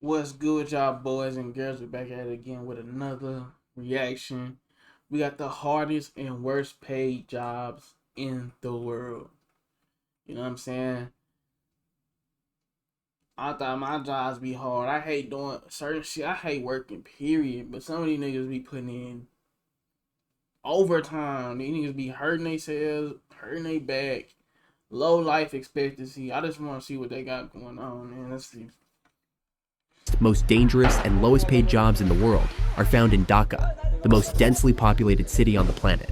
What's good, with y'all boys and girls? We're back at it again with another reaction. We got the hardest and worst paid jobs in the world. You know what I'm saying? I thought my jobs be hard. I hate doing certain shit. I hate working, period. But some of these niggas be putting in overtime. These niggas be hurting themselves, hurting their back, low life expectancy. I just want to see what they got going on, man. Let's see. Most dangerous and lowest paid jobs in the world are found in Dhaka, the most densely populated city on the planet,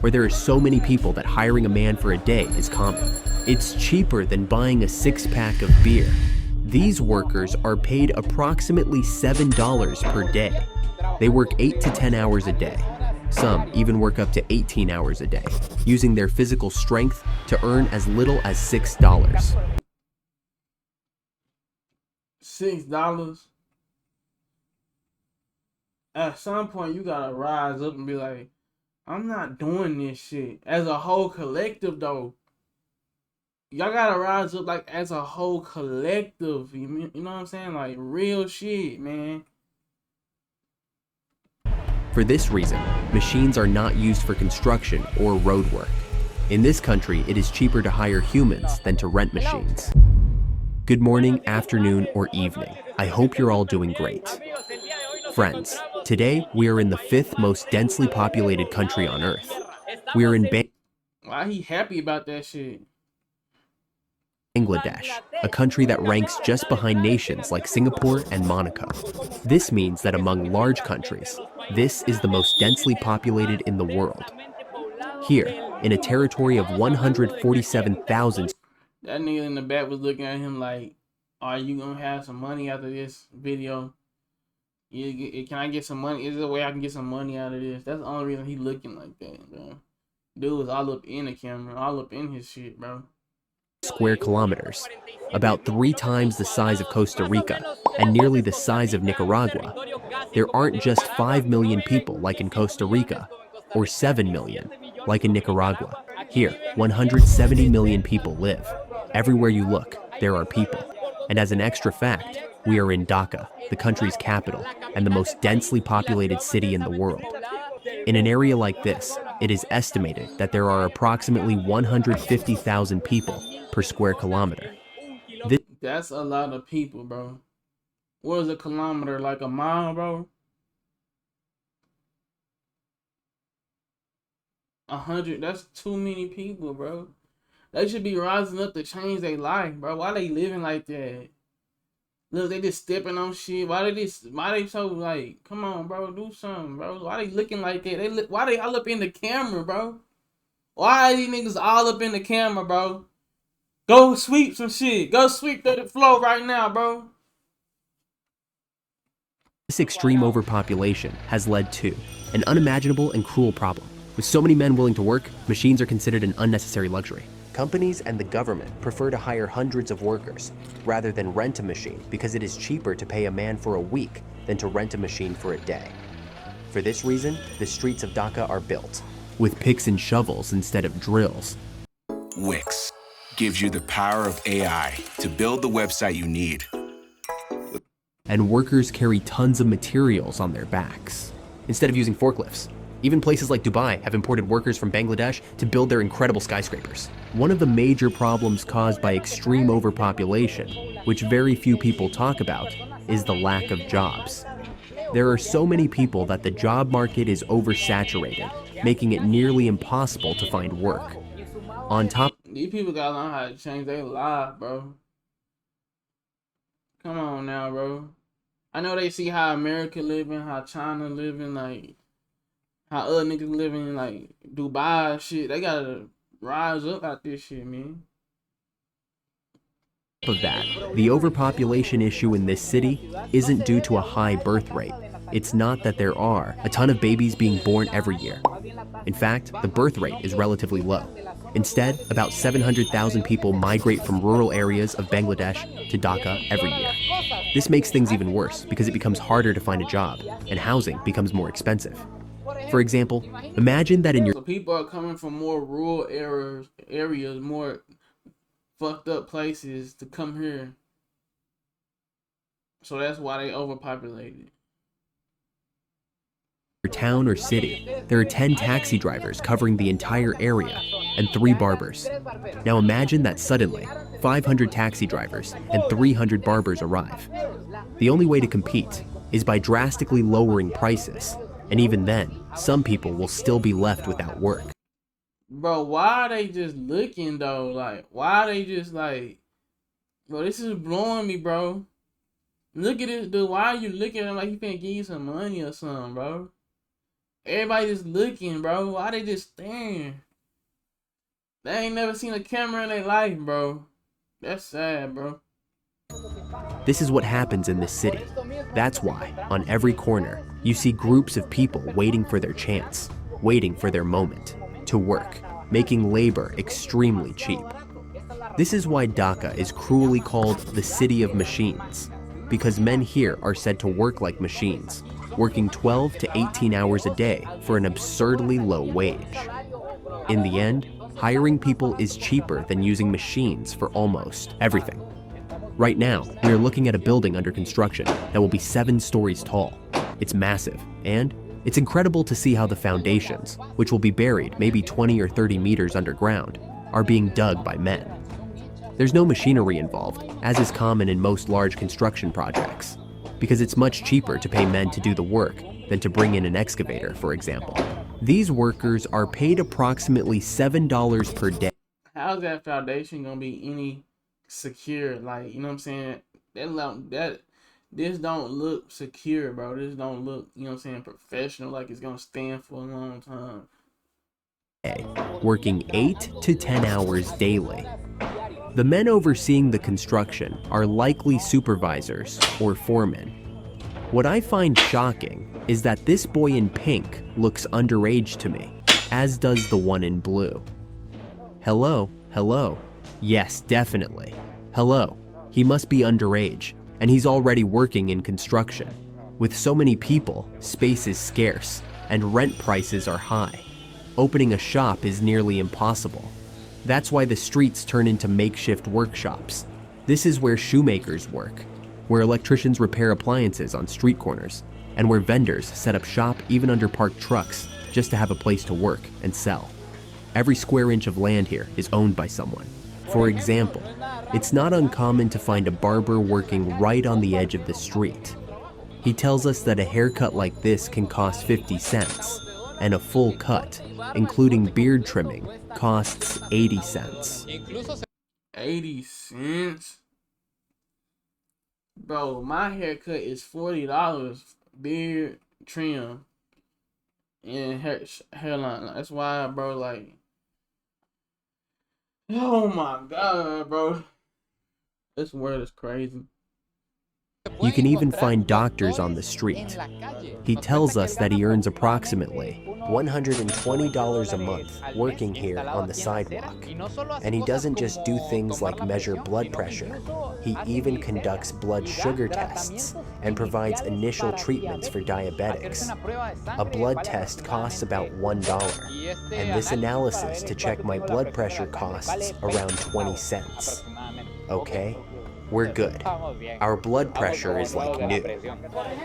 where there are so many people that hiring a man for a day is common. It's cheaper than buying a six-pack of beer. These workers are paid approximately $7 per day. They work 8 to 10 hours a day. Some even work up to 18 hours a day, using their physical strength to earn as little as $6. $6. At some point you gotta rise up and be like, I'm not doing this shit. As a whole collective though. Y'all gotta rise up like as a whole collective. You know what I'm saying? Like real shit, man. For this reason, machines are not used for construction or road work. In this country, it is cheaper to hire humans than to rent machines. Good morning, afternoon, or evening. I hope you're all doing great. Friends, today we are in the 5th most densely populated country on Earth. We are in Why he happy about that shit? Bangladesh, a country that ranks just behind nations like Singapore and Monaco. This means that among large countries, this is the most densely populated in the world. Here, in a territory of 147,000. That nigga in the back was looking at him like, are you gonna have some money after this video? Can I get some money? Is there a way I can get some money out of this? That's the only reason he looking like that, bro. Dude was all up in the camera, all up in his shit, bro. Square kilometers, about 3 times the size of Costa Rica and nearly the size of Nicaragua. There aren't just 5 million people like in Costa Rica or 7 million like in Nicaragua. Here, 170 million people live. Everywhere you look, there are people. And as an extra fact, we are in Dhaka, the country's capital and the most densely populated city in the world. In an area like this, it is estimated that there are approximately 150,000 people per square kilometer. That's a lot of people, bro. What is a kilometer? Like a mile, bro? 100. That's too many people, bro. They should be rising up to change their life, bro. Why they living like that? Look, they just stepping on shit. Why they so like, come on, bro, do something, bro. Why they looking like that? Why they all up in the camera, bro? Why are these niggas all up in the camera, bro? Go sweep some shit. Go sweep the floor right now, bro. This extreme overpopulation has led to an unimaginable and cruel problem. With so many men willing to work, machines are considered an unnecessary luxury. Companies and the government prefer to hire hundreds of workers rather than rent a machine because it is cheaper to pay a man for a week than to rent a machine for a day. For this reason, the streets of Dhaka are built with picks and shovels instead of drills. Wix gives you the power of AI to build the website you need. And workers carry tons of materials on their backs instead of using forklifts. Even places like Dubai have imported workers from Bangladesh to build their incredible skyscrapers. One of the major problems caused by extreme overpopulation, which very few people talk about, is the lack of jobs. There are so many people that the job market is oversaturated, making it nearly impossible to find work. On top, these people gotta learn how to change their life, bro. Come on now, bro. I know they see how America living, how China living, like how other niggas living in like Dubai and shit. They gotta rise up out this shit, man. of that, the overpopulation issue in this city isn't due to a high birth rate. It's not that there are a ton of babies being born every year. In fact, the birth rate is relatively low. Instead, about 700,000 people migrate from rural areas of Bangladesh to Dhaka every year. This makes things even worse because it becomes harder to find a job, and housing becomes more expensive. For example, imagine that in your So people are coming from more rural areas, more fucked up places to come here. So that's why they overpopulated. Town or city, there are 10 taxi drivers covering the entire area and 3 barbers. Now imagine that suddenly 500 taxi drivers and 300 barbers arrive. The only way to compete is by drastically lowering prices, and even then, some people will still be left without work. Bro, why are they just looking though? Like, why are they just like, bro, this is blowing me, bro. Look at this dude. Why are you looking at him like he finna give you some money or something, bro? Everybody just looking, bro. Why they just staring? They ain't never seen a camera in their life, bro. That's sad, bro. This is what happens in this city. That's why, on every corner, you see groups of people waiting for their chance, waiting for their moment, to work, making labor extremely cheap. This is why Dhaka is cruelly called the City of Machines, because men here are said to work like machines, working 12 to 18 hours a day for an absurdly low wage. In the end, hiring people is cheaper than using machines for almost everything. Right now, we are looking at a building under construction that will be 7 stories tall. It's massive, and it's incredible to see how the foundations, which will be buried maybe 20 or 30 meters underground, are being dug by men. There's no machinery involved, as is common in most large construction projects, because it's much cheaper to pay men to do the work than to bring in an excavator, for example. These workers are paid approximately $7 per day. How's that foundation gonna be any secure? Like, you know what I'm saying? This don't look secure, bro. This don't look, you know what I'm saying, professional, like it's gonna stand for a long time. Working 8 to 10 hours daily. The men overseeing the construction are likely supervisors or foremen. What I find shocking is that this boy in pink looks underage to me, as does the one in blue. Hello, hello. Yes, definitely. Hello. He must be underage, and he's already working in construction. With so many people, space is scarce, and rent prices are high. Opening a shop is nearly impossible. That's why the streets turn into makeshift workshops. This is where shoemakers work, where electricians repair appliances on street corners, and where vendors set up shop even under parked trucks just to have a place to work and sell. Every square inch of land here is owned by someone. For example, it's not uncommon to find a barber working right on the edge of the street. He tells us that a haircut like this can cost 50 cents, and a full cut, including beard trimming, costs 80 cents. 80 cents? Bro, my haircut is $40. Beard trim and hairline. That's why, bro, like, oh my God, bro. This world is crazy. You can even find doctors on the street. He tells us that he earns approximately $120 a month working here on the sidewalk. And he doesn't just do things like measure blood pressure. He even conducts blood sugar tests and provides initial treatments for diabetics. A blood test costs about $1, and this analysis to check my blood pressure costs around 20 cents. Okay? We're good. Our blood pressure is like new.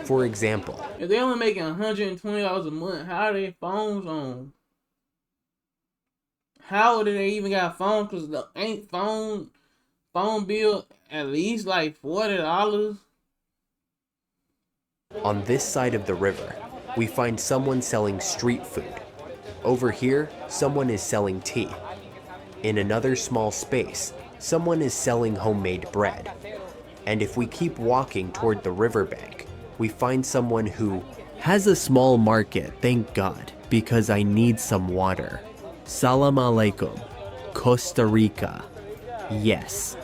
For example, if they only making $120 a month, how are their phones on? How do they even got phones? Cause the ain't phone bill at least like $40. On this side of the river, we find someone selling street food. Over here, someone is selling tea. In another small space, someone is selling homemade bread. And if we keep walking toward the riverbank, we find someone who has a small market, thank God, because I need some water. Salam alaikum, Costa Rica. Yes,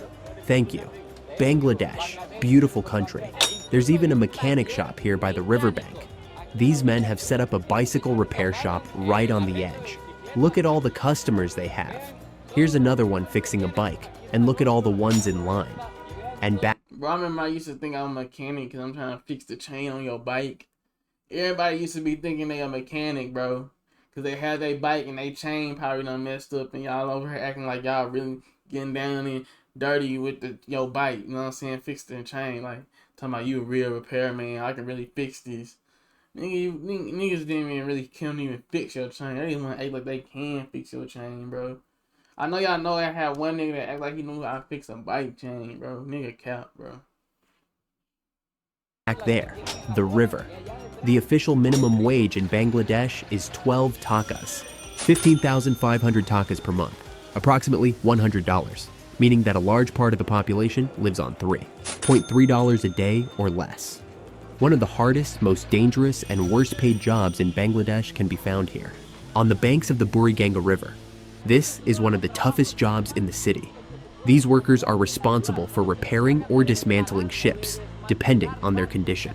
thank you. Bangladesh, beautiful country. There's even a mechanic shop here by the riverbank. These men have set up a bicycle repair shop right on the edge. Look at all the customers they have. Here's another one fixing a bike, and look at all the ones in line. And back. Bro, I remember I used to think I'm a mechanic because I'm trying to fix the chain on your bike. Everybody used to be thinking they a mechanic, bro. Because they had their bike and they chain probably done messed up and y'all over here acting like y'all really getting down and dirty with your bike, you know what I'm saying? Fix the chain, like talking about you a real repairman. I can really fix this. Niggas didn't even really can't even fix your chain. They just want to act like they can fix your chain, bro. I know y'all know I had one nigga that act like he knew how to fix a bike chain, bro. Nigga cap, bro. Back there, the river. The official minimum wage in Bangladesh is 12 takas, 15,500 takas per month, approximately $100, meaning that a large part of the population lives on $3.3 a day or less. One of the hardest, most dangerous, and worst paid jobs in Bangladesh can be found here, on the banks of the Buriganga River. This is one of the toughest jobs in the city. These workers are responsible for repairing or dismantling ships, depending on their condition.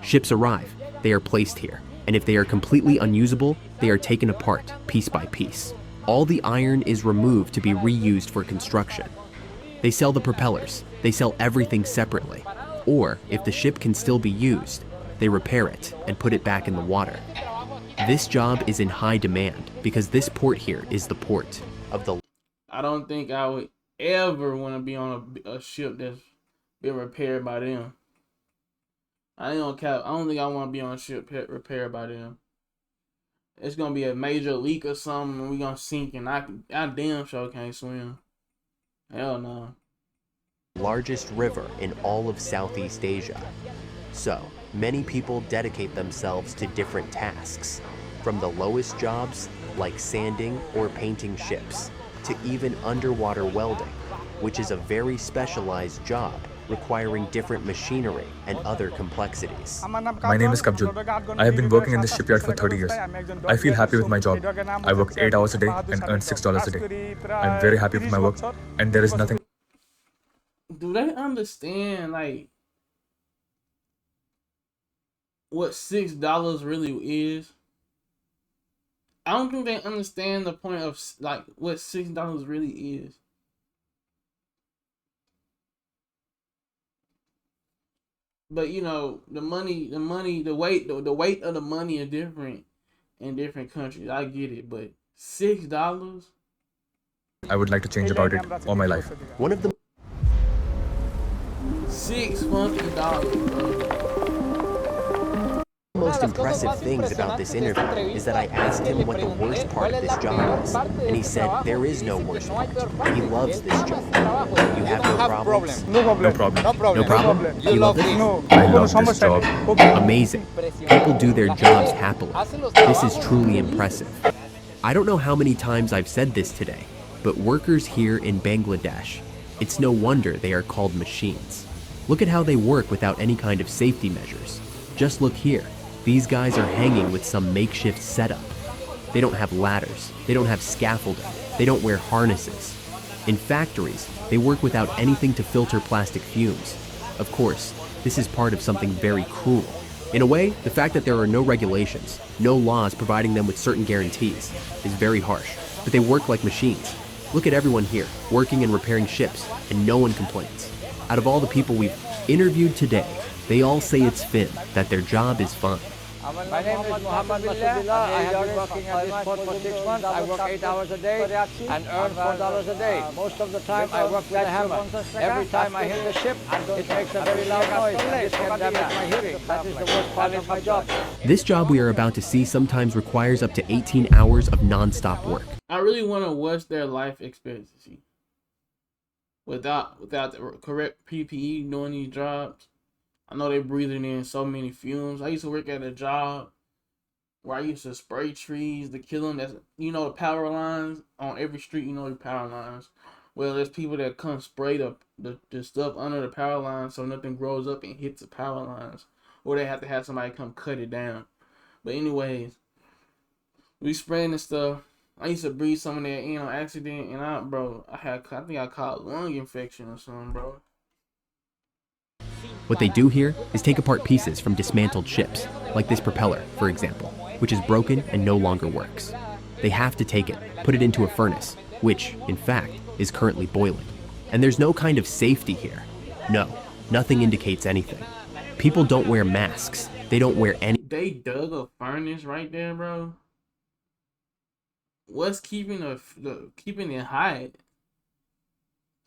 Ships arrive, they are placed here, and if they are completely unusable, they are taken apart, piece by piece. All the iron is removed to be reused for construction. They sell the propellers, they sell everything separately. Or, if the ship can still be used, they repair it and put it back in the water. This job is in high demand because this port here is the port of the... I don't think I would ever want to be on a ship that's been repaired by them. I don't think I want to be on a ship repaired by them. It's gonna be a major leak or something, and we gonna sink, and I damn sure can't swim. Hell no. Largest river in all of Southeast Asia. So, many people dedicate themselves to different tasks, from the lowest jobs, like sanding or painting ships, to even underwater welding, which is a very specialized job requiring different machinery and other complexities. My name is Kabjul. I have been working in this shipyard for 30 years. I feel happy with my job. I work 8 hours a day and earn $6 a day. I'm very happy with my work, and there is nothing... Do they understand, like, what $6 really is? I don't think they understand the point of, like, what $6 really is. But you know, the weight of the money is different in different countries. I get it, but $6? I would like to change about it all my life. One of the $600, bro. most impressive things about this interview is that I asked him what the worst part of this job is, and he said there is no worst part. He loves this job. You have no problems? No problem. No problem? You love this? I love this job. Amazing. People do their jobs happily. This is truly impressive. I don't know how many times I've said this today, but workers here in Bangladesh, it's no wonder they are called machines. Look at how they work without any kind of safety measures. Just look here. These guys are hanging with some makeshift setup. They don't have ladders, they don't have scaffolding, they don't wear harnesses. In factories, they work without anything to filter plastic fumes. Of course, this is part of something very cruel. In a way, the fact that there are no regulations, no laws providing them with certain guarantees, is very harsh, but they work like machines. Look at everyone here, working and repairing ships, and no one complains. Out of all the people we've interviewed today, they all say it's Finn, that their job is fine. My name is Muhammad Masudillah. I have been working at this port for 6 months. I work 8 hours a day and earn $4 a day. Most of the time I work with a hammer. Every time I hit the ship, it makes a very loud noise. This can damage my hearing. That is the worst part of my job. This job we are about to see sometimes requires up to 18 hours of non-stop work. I really want to watch their life expectancy without the correct PPE doing these jobs. I know they're breathing in so many fumes. I used to work at a job where I used to spray trees to kill them. That's, you know, the power lines on every street. You know the power lines. Well, there's people that come spray the stuff under the power lines so nothing grows up and hits the power lines, or they have to have somebody come cut it down. But anyways, we spraying this stuff. I used to breathe some of that in on accident, and I think I caught lung infection or something, bro. What they do here is take apart pieces from dismantled ships, like this propeller, for example, which is broken and no longer works. They have to take it, put it into a furnace, which, in fact, is currently boiling. And there's no kind of safety here. No, nothing indicates anything. People don't wear masks. They don't wear any... They dug a furnace right there, bro. What's keeping it hot?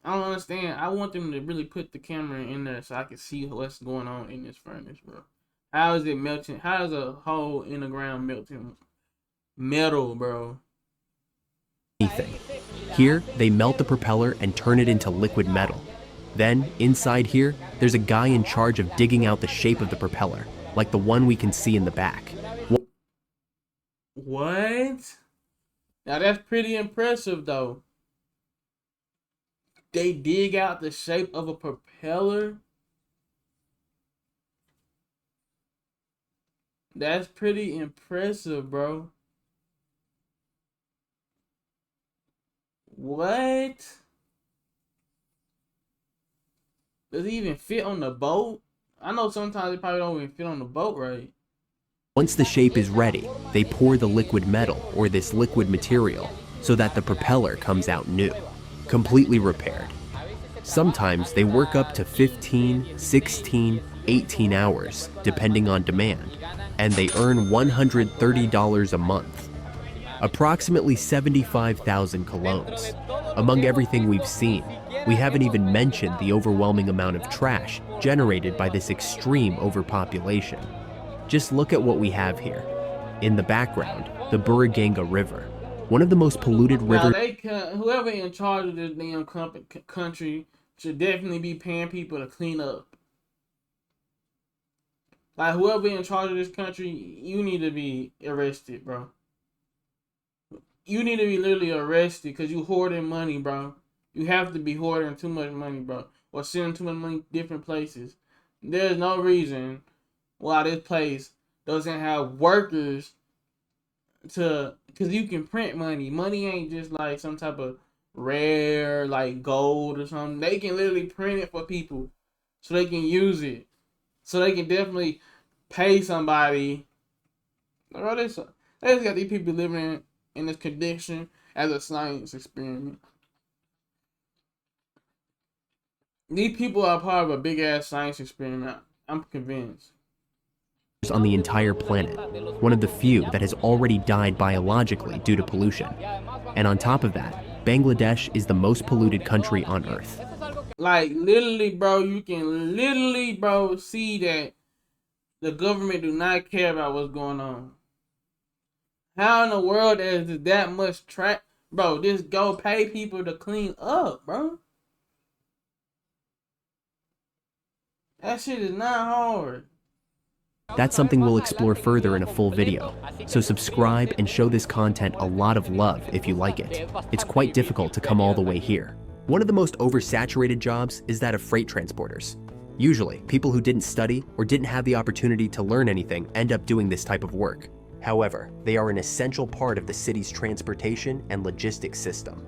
I don't understand. I want them to really put the camera in there so I can see what's going on in this furnace, bro. How is it melting? How is a hole in the ground melting metal, bro? Anything. Here, they melt the propeller and turn it into liquid metal. Then, inside here, there's a guy in charge of digging out the shape of the propeller, like the one we can see in the back. What? Now that's pretty impressive, though. They dig out the shape of a propeller? That's pretty impressive, bro. What? Does it even fit on the boat? I know sometimes it probably don't even fit on the boat, right? Once the shape is ready, they pour the liquid metal, or this liquid material, so that the propeller comes out new, completely repaired. Sometimes they work up to 15, 16, 18 hours, depending on demand, and they earn $130 a month. Approximately 75,000 colognes. Among everything we've seen, we haven't even mentioned the overwhelming amount of trash generated by this extreme overpopulation. Just look at what we have here. In the background, the Buriganga River, one of the most polluted rivers. Whoever in charge of this damn country should definitely be paying people to clean up. Like, whoever in charge of this country, you need to be arrested, bro. You need to be literally arrested because you hoarding money, bro. You have to be hoarding too much money, bro. Or sending too much money different places. There's no reason why this place doesn't have workers to... Because you can print money. Money ain't just like some type of rare, like gold or something. They can literally print it for people so they can use it. So they can definitely pay somebody. Bro, they just got these people living in this condition as a science experiment. These people are part of a big ass science experiment. I'm convinced. On the entire planet, one of the few that has already died biologically due to pollution. And on top of that, Bangladesh is the most polluted country on Earth. Like, literally, bro, you can literally, bro, see that the government do not care about what's going on. How in the world is that much trash? Bro, just go pay people to clean up, bro. That shit is not hard. That's something we'll explore further in a full video. So subscribe and show this content a lot of love if you like it. It's quite difficult to come all the way here. One of the most oversaturated jobs is that of freight transporters. Usually, people who didn't study or didn't have the opportunity to learn anything end up doing this type of work. However, they are an essential part of the city's transportation and logistics system.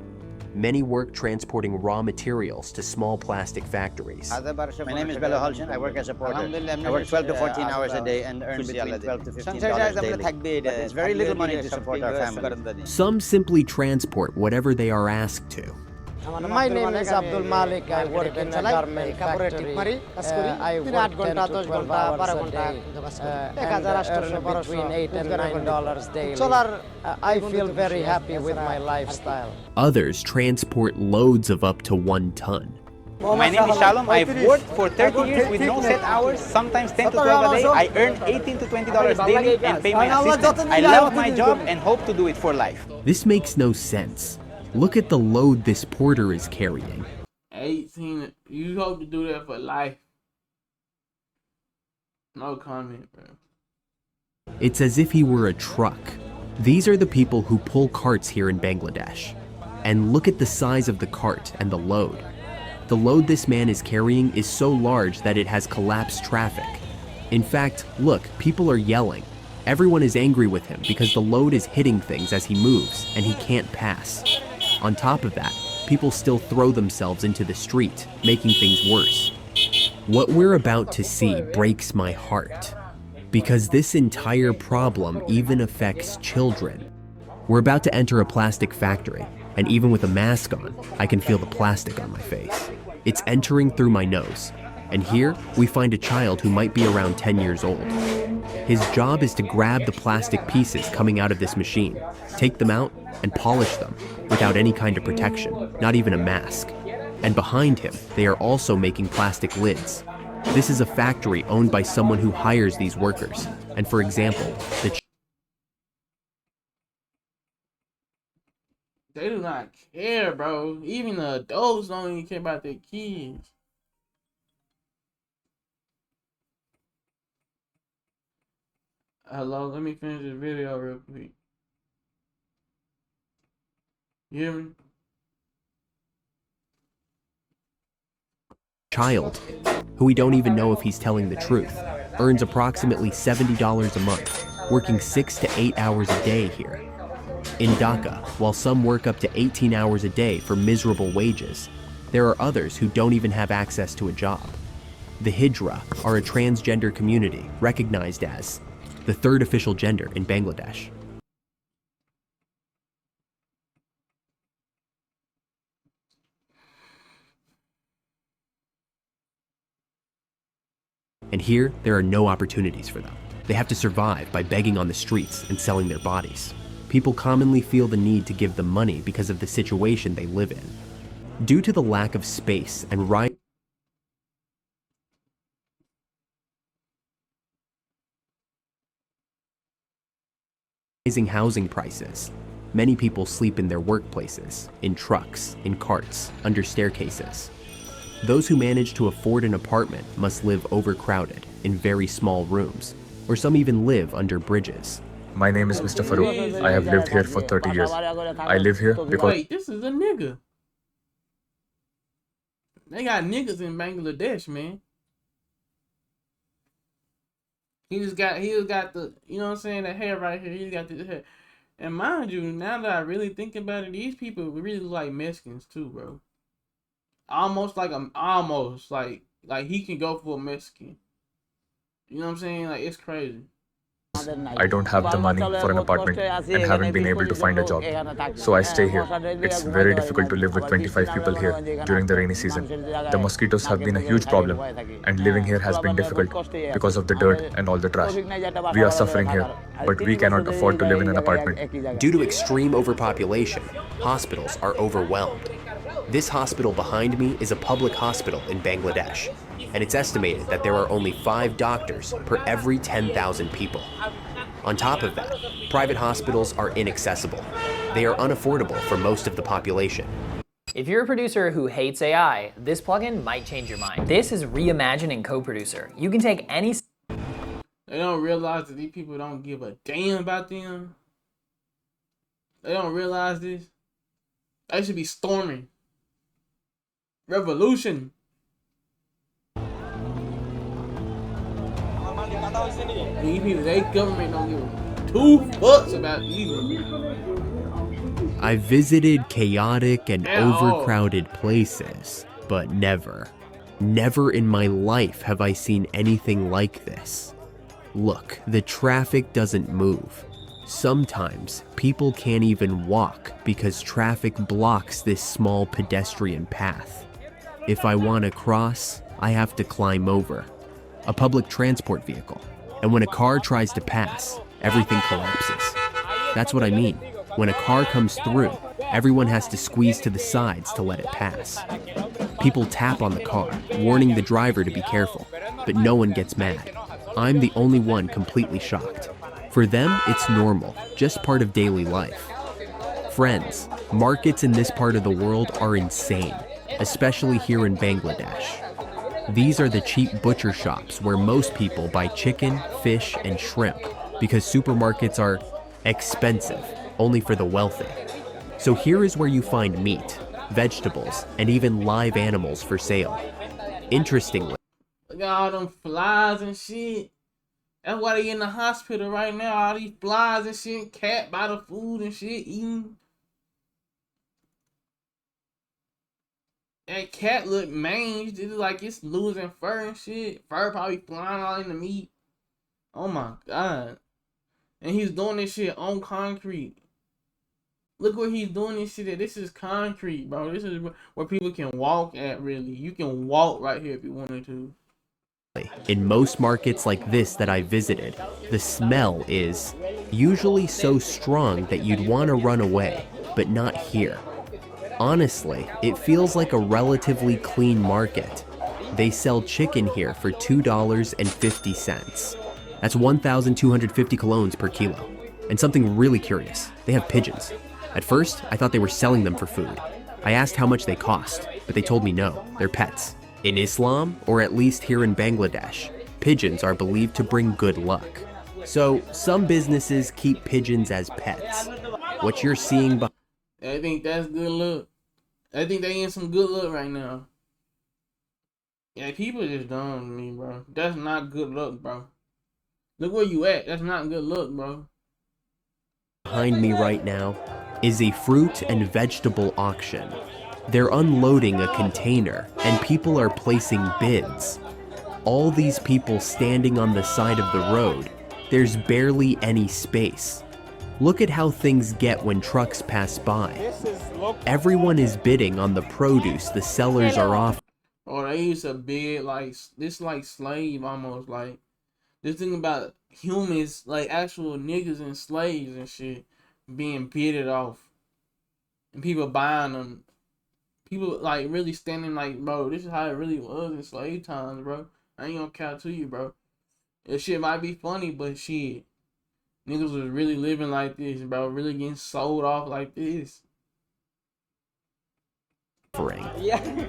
Many work transporting raw materials to small plastic factories. My name is Bello Haljan. I work as a porter. I work 12 to 14 hours a day and earn between 12 to $15 daily. But it's very little money to support our family. Some simply transport whatever they are asked to. My name is Abdul Malik. I work in a garment factory. I work 10 to 12 hours a day and earn between $8 and $9 daily. I feel very happy with my lifestyle. Others transport loads of up to 1 ton. My name is Shalom. I've worked for 30 years with no set hours, sometimes 10 to 12 a day. I earn $18 to $20 daily and pay my assistants. I love my job and hope to do it for life. This makes no sense. Look at the load this porter is carrying. 18, you hope to do that for life. No comment, bro. It's as if he were a truck. These are the people who pull carts here in Bangladesh. And look at the size of the cart and the load. The load this man is carrying is so large that it has collapsed traffic. In fact, look, people are yelling. Everyone is angry with him because the load is hitting things as he moves and he can't pass. On top of that, people still throw themselves into the street, making things worse. What we're about to see breaks my heart, because this entire problem even affects children. We're about to enter a plastic factory, and even with a mask on, I can feel the plastic on my face. It's entering through my nose, and here we find a child who might be around 10 years old. His job is to grab the plastic pieces coming out of this machine, take them out, and polish them without any kind of protection, not even a mask. And behind him, they are also making plastic lids. This is a factory owned by someone who hires these workers. And for example, they do not care, bro. Even the adults don't even care about their kids. Hello, let me finish this video real quick. You hear me? child, who we don't even know if he's telling the truth, earns approximately $70 a month, working 6 to 8 hours a day here. In Dhaka, while some work up to 18 hours a day for miserable wages, there are others who don't even have access to a job. The Hijra are a transgender community recognized as the third official gender in Bangladesh. And here, there are no opportunities for them. They have to survive by begging on the streets and selling their bodies. People commonly feel the need to give them money because of the situation they live in. Due to the lack of space and rising housing prices, many people sleep in their workplaces, in trucks, in carts, under staircases. Those who manage to afford an apartment must live overcrowded in very small rooms, or some even live under bridges. My name is Mr. Farouk. I have lived here for 30 years. I live here because... Wait, this is a nigga. They got niggas in Bangladesh, man. He just got the, you know what I'm saying, the hair right here. He got this hair. And mind you, now that I really think about it, these people really look like Mexicans too, bro. Almost like he can go for a Mexican. You know what I'm saying? Like, it's crazy. I don't have the money for an apartment and haven't been able to find a job. So I stay here. It's very difficult to live with 25 people here during the rainy season. The mosquitoes have been a huge problem, and living here has been difficult because of the dirt and all the trash. We are suffering here, but we cannot afford to live in an apartment. Due to extreme overpopulation, hospitals are overwhelmed. This hospital behind me is a public hospital in Bangladesh, and it's estimated that there are only 5 doctors per every 10,000 people. On top of that, private hospitals are inaccessible. They are unaffordable for most of the population. If you're a producer who hates AI, this plugin might change your mind. This is reimagining CoProducer. You can take any... They don't realize that these people don't give a damn about them. They don't realize this. They should be storming. Revolution. These people, they government don't give 2 fucks about you. I visited chaotic and overcrowded places, but never in my life have I seen anything like this. Look, the traffic doesn't move. Sometimes people can't even walk because traffic blocks this small pedestrian path. If I want to cross, I have to climb over a public transport vehicle. And when a car tries to pass, everything collapses. That's what I mean. When a car comes through, everyone has to squeeze to the sides to let it pass. People tap on the car, warning the driver to be careful, but no one gets mad. I'm the only one completely shocked. For them, it's normal, just part of daily life. Friends, markets in this part of the world are insane, especially here in Bangladesh. These are the cheap butcher shops where most people buy chicken, fish, and shrimp because supermarkets are expensive, only for the wealthy. So here is where you find meat, vegetables, and even live animals for sale. Interestingly, look at all them flies and shit. That's why they in the hospital right now. All these flies and shit, cat by the food and shit, eating. That cat look manged. It's like it's losing fur and shit. Fur probably flying all in the meat. Oh my god. And he's doing this shit on concrete. Look where he's doing this shit at. This is concrete, bro. This is where people can walk at, really. You can walk right here if you wanted to. in most markets like this that I visited, the smell is usually so strong that you'd want to run away, but not here. Honestly, it feels like a relatively clean market. They sell chicken here for $2.50. That's 1,250 colones per kilo. And something really curious, they have pigeons. At first, I thought they were selling them for food. I asked how much they cost, but they told me no, they're pets. In Islam, or at least here in Bangladesh, pigeons are believed to bring good luck. So, some businesses keep pigeons as pets. What you're seeing I think that's good luck. I think they in some good luck right now. Yeah, people just dumb to me, bro. That's not good luck, bro. Look where you at. That's not good luck, bro. behind me right now is a fruit and vegetable auction. They're unloading a container, and people are placing bids. All these people standing on the side of the road, there's barely any space. Look at how things get when trucks pass by. Everyone is bidding on the produce the sellers are offering. Oh, they used to bid like this, like slave almost. Like this thing about humans, like actual niggas and slaves and shit, being bidded off, and people buying them. People like really standing like, bro, this is how it really was in slave times, bro. I ain't gonna count to you, bro. This shit might be funny, but shit, niggas was really living like this, bro. Really getting sold off like this.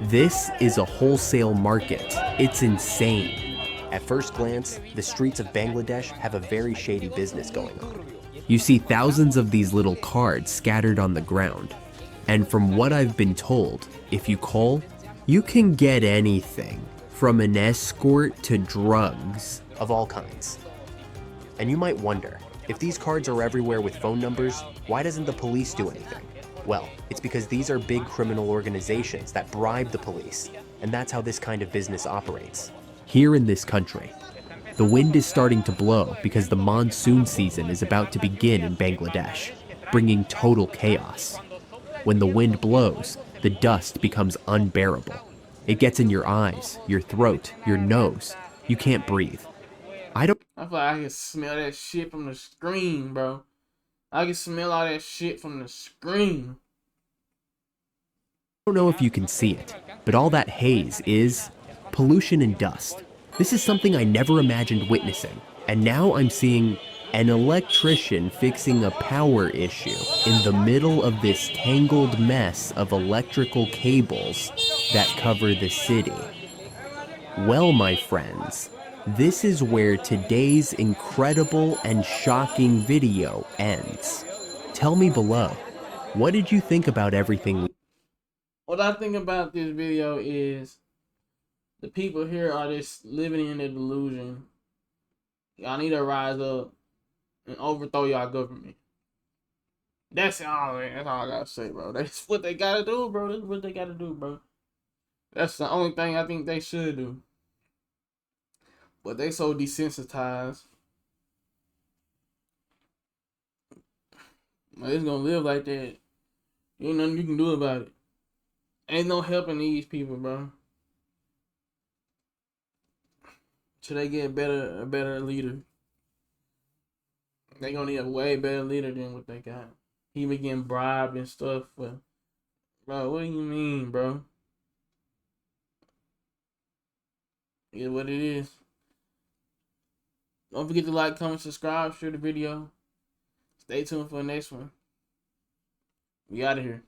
This is a wholesale market. It's insane. At first glance, the streets of Bangladesh have a very shady business going on. You see thousands of these little cards scattered on the ground. And from what I've been told, if you call, you can get anything, from an escort to drugs of all kinds. And you might wonder, if these cards are everywhere with phone numbers, why doesn't the police do anything? Well, it's because these are big criminal organizations that bribe the police, and that's how this kind of business operates. Here in this country, the wind is starting to blow because the monsoon season is about to begin in Bangladesh, bringing total chaos. When the wind blows, the dust becomes unbearable. It gets in your eyes, your throat, your nose. You can't breathe. I feel like I can smell that shit from the screen, bro. I can smell all that shit from the screen. don't know if you can see it, but all that haze is pollution and dust. This is something I never imagined witnessing, and now I'm seeing an electrician fixing a power issue in the middle of this tangled mess of electrical cables that cover the city. Well, my friends, this is where today's incredible and shocking video ends. Tell me below, what did you think about everything? What I think about this video is the people here are just living in a delusion. Y'all need to rise up and overthrow y'all government. That's all I gotta say, bro. That's what they gotta do, bro. That's what they gotta do, bro. That's the only thing I think they should do. But they so desensitized. Like, it's gonna live like that. Ain't nothing you can do about it. Ain't no helping these people, bro. Till they get a better leader. They gonna need a way better leader than what they got. He been getting bribed and stuff. Bro, what do you mean, bro? It's what it is. Don't forget to like, comment, subscribe, share the video. Stay tuned for the next one. We out of here.